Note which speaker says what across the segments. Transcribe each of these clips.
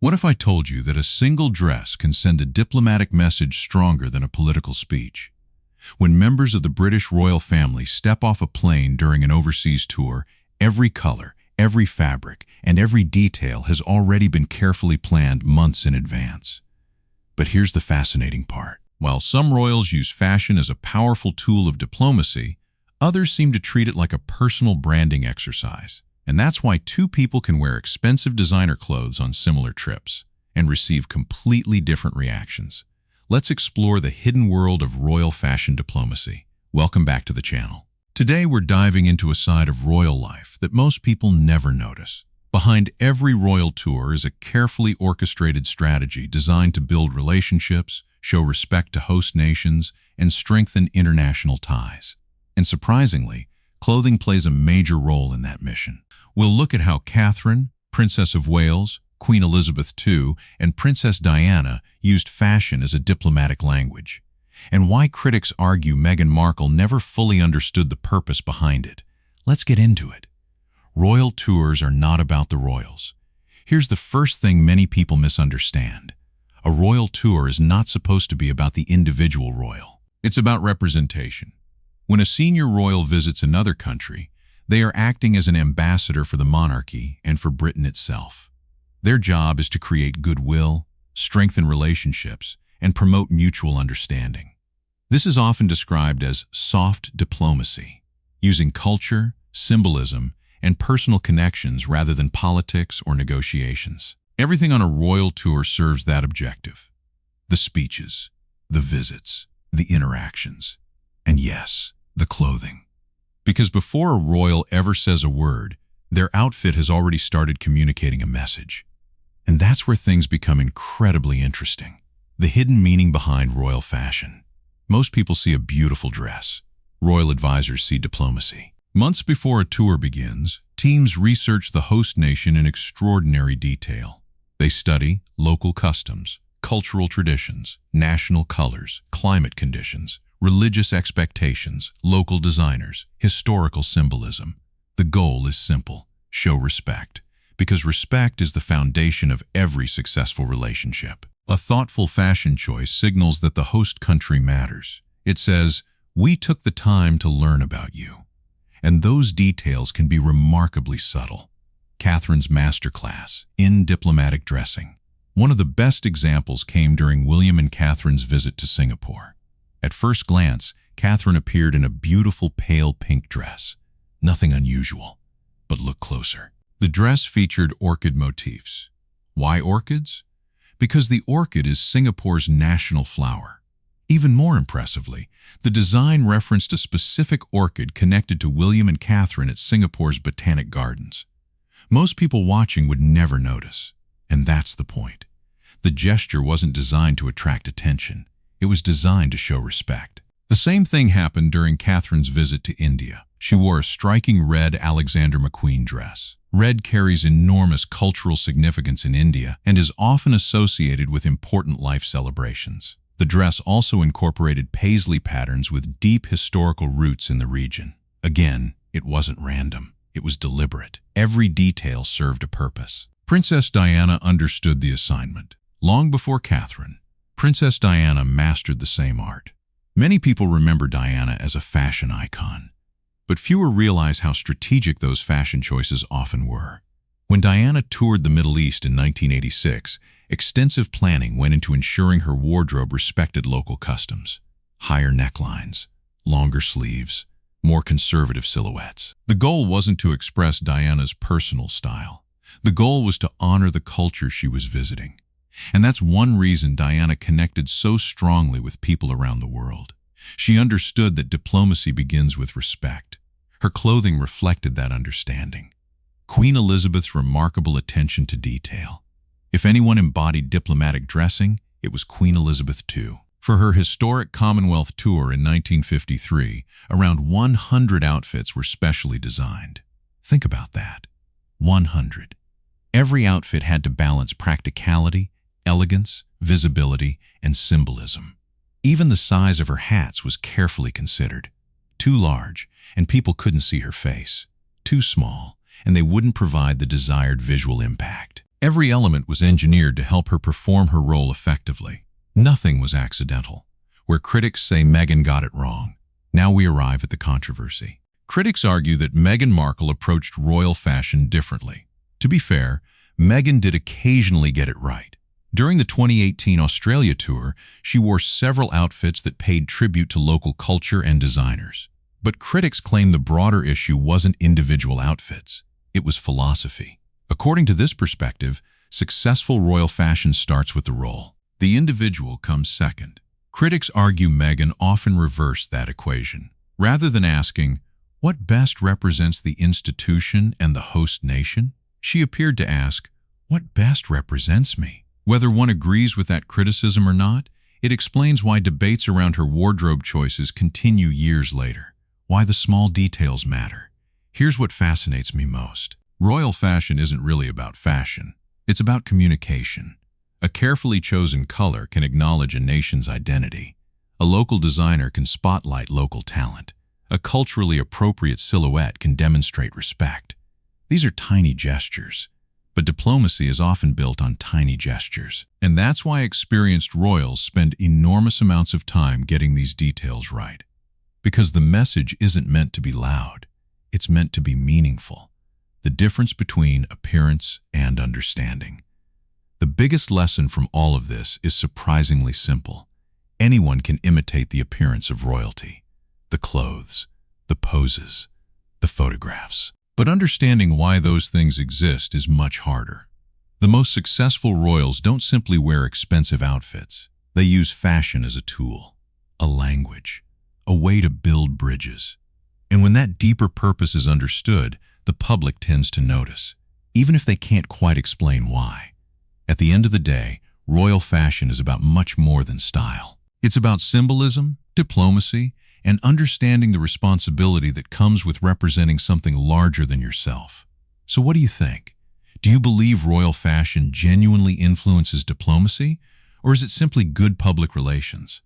Speaker 1: What if I told you that a single dress can send a diplomatic message stronger than a political speech? When members of the British royal family step off a plane during an overseas tour, every color, every fabric, and every detail has already been carefully planned months in advance. But here's the fascinating part. While some royals use fashion as a powerful tool of diplomacy, others seem to treat it like a personal branding exercise. And that's why two people can wear expensive designer clothes on similar trips and receive completely different reactions. Let's explore the hidden world of royal fashion diplomacy. Welcome back to the channel. Today we're diving into a side of royal life that most people never notice. Behind every royal tour is a carefully orchestrated strategy designed to build relationships, show respect to host nations, and strengthen international ties. And surprisingly, clothing plays a major role in that mission. We'll look at how Catherine, Princess of Wales, Queen Elizabeth II, and Princess Diana used fashion as a diplomatic language, and why critics argue Meghan Markle never fully understood the purpose behind it. Let's get into it. Royal tours are not about the royals. Here's the first thing many people misunderstand. A royal tour is not supposed to be about the individual royal. It's about representation. When a senior royal visits another country, they are acting as an ambassador for the monarchy and for Britain itself. Their job is to create goodwill, strengthen relationships, and promote mutual understanding. This is often described as soft diplomacy, using culture, symbolism, and personal connections rather than politics or negotiations. Everything on a royal tour serves that objective. The speeches, the visits, the interactions, and yes, the clothing. Because before a royal ever says a word, their outfit has already started communicating a message. And that's where things become incredibly interesting. The hidden meaning behind royal fashion. Most people see a beautiful dress. Royal advisors see diplomacy. Months before a tour begins, teams research the host nation in extraordinary detail. They study local customs, cultural traditions, national colors, climate conditions, religious expectations, local designers, historical symbolism. The goal is simple: show respect, because respect is the foundation of every successful relationship. A thoughtful fashion choice signals that the host country matters. It says, "We took the time to learn about you." And those details can be remarkably subtle. Catherine's masterclass in diplomatic dressing. One of the best examples came during William and Catherine's visit to Singapore. At first glance, Catherine appeared in a beautiful pale pink dress. Nothing unusual, but look closer. The dress featured orchid motifs. Why orchids? Because the orchid is Singapore's national flower. Even more impressively, the design referenced a specific orchid connected to William and Catherine at Singapore's Botanic Gardens. Most people watching would never notice, and that's the point. The gesture wasn't designed to attract attention. It was designed to show respect. The same thing happened during Catherine's visit to India. She wore a striking red Alexander McQueen dress. Red carries enormous cultural significance in India and is often associated with important life celebrations. The dress also incorporated paisley patterns with deep historical roots in the region. Again, it wasn't random. It was deliberate. Every detail served a purpose. Princess Diana understood the assignment. Long before Catherine, Princess Diana mastered the same art. Many people remember Diana as a fashion icon, but fewer realize how strategic those fashion choices often were. When Diana toured the Middle East in 1986, extensive planning went into ensuring her wardrobe respected local customs. Higher necklines, longer sleeves, more conservative silhouettes. The goal wasn't to express Diana's personal style. The goal was to honor the culture she was visiting. And that's one reason Diana connected so strongly with people around the world. She understood that diplomacy begins with respect. Her clothing reflected that understanding. Queen Elizabeth's remarkable attention to detail. If anyone embodied diplomatic dressing, it was Queen Elizabeth II. For her historic Commonwealth tour in 1953, around 100 outfits were specially designed. Think about that. 100. Every outfit had to balance practicality, elegance, visibility, and symbolism. Even the size of her hats was carefully considered. Too large, and people couldn't see her face. Too small, and they wouldn't provide the desired visual impact. Every element was engineered to help her perform her role effectively. Nothing was accidental. Where critics say Meghan got it wrong, now we arrive at the controversy. Critics argue that Meghan Markle approached royal fashion differently. To be fair, Meghan did occasionally get it right. During the 2018 Australia tour, she wore several outfits that paid tribute to local culture and designers. But critics claim the broader issue wasn't individual outfits. It was philosophy. According to this perspective, successful royal fashion starts with the role. The individual comes second. Critics argue Meghan often reversed that equation. Rather than asking, what best represents the institution and the host nation? She appeared to ask, what best represents me? Whether one agrees with that criticism or not, it explains why debates around her wardrobe choices continue years later, why the small details matter. Here's what fascinates me most. Royal fashion isn't really about fashion. It's about communication. A carefully chosen color can acknowledge a nation's identity. A local designer can spotlight local talent. A culturally appropriate silhouette can demonstrate respect. These are tiny gestures, but diplomacy is often built on tiny gestures. And that's why experienced royals spend enormous amounts of time getting these details right. Because the message isn't meant to be loud. It's meant to be meaningful. The difference between appearance and understanding. The biggest lesson from all of this is surprisingly simple. Anyone can imitate the appearance of royalty. The clothes, the poses, the photographs. But understanding why those things exist is much harder. The most successful royals don't simply wear expensive outfits. They use fashion as a tool, a language, a way to build bridges. And when that deeper purpose is understood, the public tends to notice, even if they can't quite explain why. At the end of the day, royal fashion is about much more than style. It's about symbolism, diplomacy, and understanding the responsibility that comes with representing something larger than yourself. So what do you think? Do you believe royal fashion genuinely influences diplomacy, or is it simply good public relations?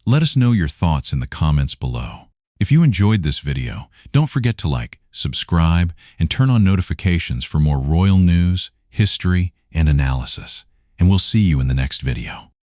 Speaker 1: Let us know your thoughts in the comments below. If you enjoyed this video, don't forget to like, subscribe, and turn on notifications for more royal news, history, and analysis. And we'll see you in the next video.